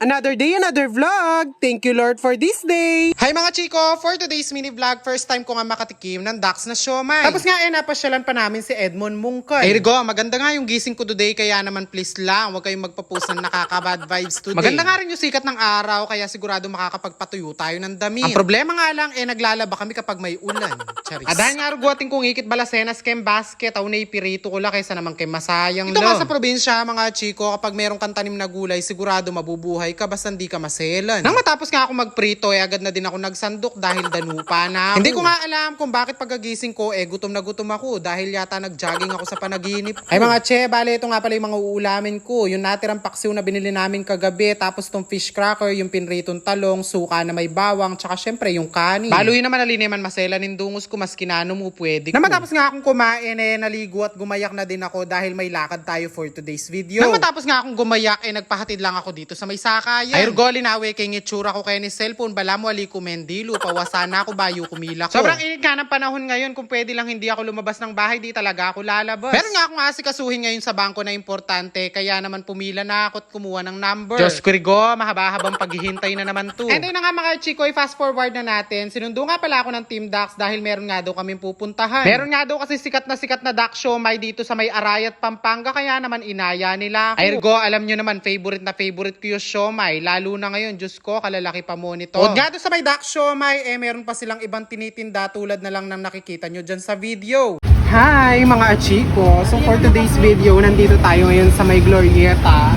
Another day, another vlog. Thank you Lord for this day. Hi mga chiko! For today's mini vlog, first time ko nga makatikim ng Dax na siomai. Tapos nga napasyalan pa namin si Edmond Mungkol. Ay Rigo, maganda nga yung gising ko today, kaya naman please lang, huwag kayong magpa-post ng nakaka-bad vibes today. Maganda nga rin yung sikat ng araw, kaya sigurado makakapagpatuyo tayo ng damit. Ang problema nga lang, naglalaba kami kapag may ulan. Charis. Dahil nga ruguating kong ikit balasenas kem basket, aw na ipirito ko la kaysa naman kem masayang lo. Ito nga sa probinsya mga chiko, kapag merong kantanim na gulay, sigurado mabubuhay ka basta hindi ka maselan. Nang matapos nga ako magprito, agad na din ako nagsandok dahil danupa na ako. Hindi ko nga alam kung bakit pagkagising ko, gutom na gutom ako dahil yata nag-jogging ako sa panaginip ko. Ay mga che, bale, ito nga pala yung mga uulamin ko. Yung natirang paksiw na binili namin kagabi, tapos tong fish cracker, yung pinritong talong, suka na may bawang, tsaka syempre yung kanin. Baluhin naman alin naman maselan yung dungos ko, mas kinano mo pwede ko. Nang matapos nga akong kumain, naligo at gumayak na din ako dahil may lakad tayo for today's video. Nang matapos nga akong gumayak, nagpahatid lang ako dito sa may sakayan. Ay Rugoli nawe kay ngitsura ko kay ni cellphone, bala mo ali ko mendilo, pawasana ako bayo kumila ko. Sobrang init nga ng panahon ngayon, kung pwede lang hindi ako lumabas ng bahay, di talaga ako lalabas. Pero nga akong asikasuhin ngayon sa bangko na importante, kaya naman pumila na ako at kumuha ng number. Diyos ko Rigo, mahaba-habang paghihintay na naman to. And then na nga mga chiko, fast forward na natin. Sinundo nga pala ako ng Team Dax dahil meron nga daw kaming pupuntahan. Meron nga daw kasi sikat na Dax siomai dito sa may Arayat, Pampanga, kaya naman inaya nila ako. Ay Rigo, alam nyo naman, favorite ko yung siomai. Lalo na ngayon, Diyos ko, kalalaki pa mo nito. Huwag nga doon sa may Dax siomai, meron pa silang ibang tinitinda tulad na lang ng nakikita nyo dyan sa video. Hi mga achiko. So for today's video, nandito tayo ngayon sa may Glorieta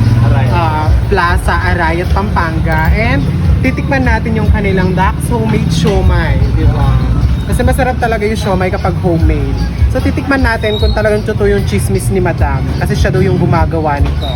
Plaza, Arayat, Pampanga. And titikman natin yung kanilang Dax homemade siomai, di ba? Kasi masarap talaga yung siomai kapag homemade. So titikman natin kung talagang totoo yung chismis ni Madam. Kasi siya daw yung gumagawa nito.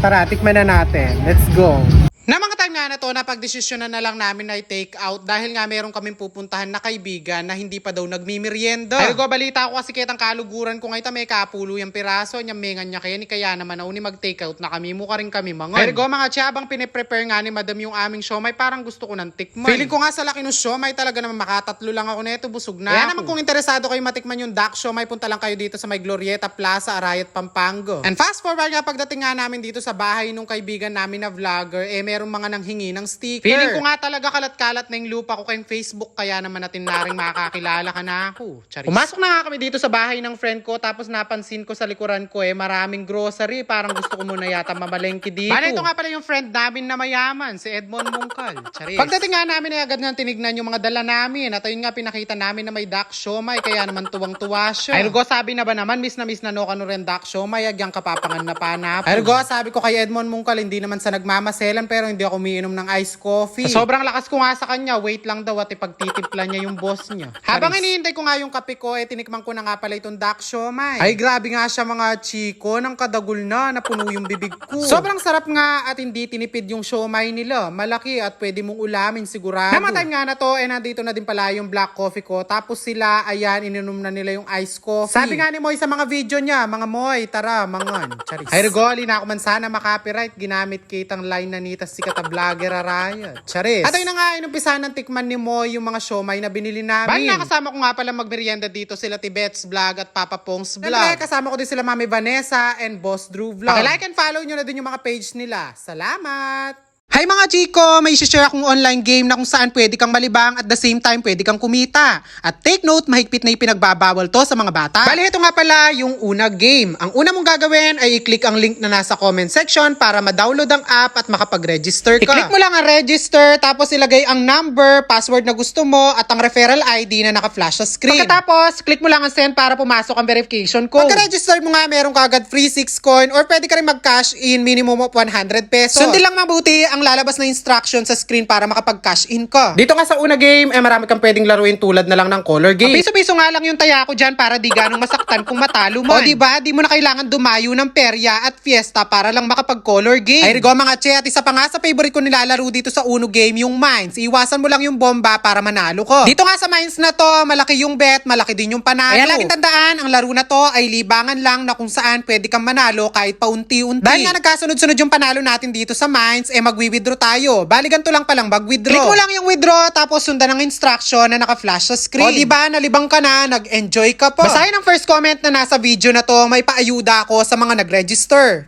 Tara, tikman na natin. Let's go! Na mga time nga na to, napagdesisyonan na lang namin na i-take out dahil nga meron kaming pupuntahan na kaibigan na hindi pa daw nagmimerienda. Ay go, balita ko kasi kitang kaluguran ko ngayon, may kapulo yung piraso, nyamengan niya kaya naman ni mag-take out na kami, mukha rin kami mga. Ay go mga tiyabang piniprepare nga ni Madam yung aming siomai, parang gusto ko ng tikman. Feeling ko nga sa laki ng siomai talaga naman makatatlo lang ako neto, busog na. Kaya naman kung interesado kayo matikman yung Dax siomai, punta lang kayo dito sa may Glorieta Plaza, Arayat, Pampanga. And fast forward nga pagdating nga namin dito sa bahay nung kaibigan namin na vlogger, merong mga nanghingi ng sticker. Feeling ko nga talaga kalat-kalat na yung lupa ko kayong Facebook, kaya naman natin naring makakilala ka na ako. Charis. Pumasok na nga kami dito sa bahay ng friend ko, tapos napansin ko sa likuran ko maraming grocery. Parang gusto ko muna yata mamalengke dito. Bale, ito nga pala yung friend namin na mayaman, si Edmond Mungkol. Charis. Pagdating nga namin agad nga tinignan yung mga dala namin. At ayun nga pinakita namin na may Dax siomai, kaya naman tuwang-tuwa siya. Ay Rugo, sabi na ba naman, miss na no kano rin Dax siomai, agyang kapapangan na panap. Ay Rugo, sabi ko kay Edmond Mungkol, hindi naman sa nagmamaselan, pero hindi ako umiinom ng iced coffee. Sobrang lakas ko nga sa kanya, wait lang daw at ipagtitimpla niya yung boss niya. Habang hinihintay ko nga yung kape ko, tinikman ko na nga pala itong Dax siomai. Ay grabe nga siya mga chiko, nang kadagol na, napuno yung bibig ko. Sobrang sarap nga at hindi tinipid yung siomai nila. Malaki at pwede mong ulamin sigurado. Namatime nga na to, nandito na din pala yung black coffee ko. Tapos sila, ayan, ininom na nila yung iced coffee. Sabi nga ni Moy sa mga video niya, mga Moy, tara, mangan. Charis. Ay Rigoli na ako man sana makapiright, ginamit kitang line na nita si kata vlogger Arayat. Charis. At ayun na nga, inumpisa ng tikman ni Moy yung mga siomai na binili namin. Bali nakasama ko nga pala magmerienda dito sila Tibet's Vlog at Papa Pong's Vlog. Siyempre, kasama ko din sila Mami Vanessa and Boss Drew Vlog. Like and follow nyo na din yung mga page nila. Salamat! Hi mga chiko! May share akong online game na kung saan pwede kang malibang at the same time pwede kang kumita. At take note, mahigpit na ipinagbabawal to sa mga bata. Bali, ito nga pala yung una game. Ang una mong gagawin ay i-click ang link na nasa comment section para ma-download ang app at makapag-register ka. I-click mo lang ang register, tapos ilagay ang number, password na gusto mo, at ang referral ID na naka-flash sa screen. Pagkatapos, click mo lang ang send para pumasok ang verification code. Pagka-register mo nga, meron ka agad free 6 coin or pwede ka rin mag-cash in minimum of 100 pesos. Sundin lang mabuti ang lalabas na instruction sa screen para makapag-cash in ka. Dito nga sa una game, marami kang pwedeng laruin tulad na lang ng color game. Piso-piso nga lang yung taya ko dyan para di ganong masaktan kung matalo man. O diba, di mo na kailangan dumayo ng perya at fiesta para lang makapag-color game. Ay Rigo mga che, at isa pa nga sa favorite ko nilalaro dito sa uno game, yung mines. Iwasan mo lang yung bomba para manalo ko. Dito nga sa mines na to, malaki yung bet, malaki din yung panalo. Kaya laging tandaan, ang laro na to ay libangan lang na kung saan pwede kang manalo kahit paunti-unti. Dahil nga nagkasunod-sunod yung panalo natin dito sa mines, magwi-withdraw tayo. Bali ganito lang palang mag-withdraw. Click mo lang yung withdraw tapos sundan ang instruction na naka-flash sa screen. O diba, nalibang ka na, nag-enjoy ka po. Basahin ang first comment na nasa video na to, may paayuda ako sa mga nag-register.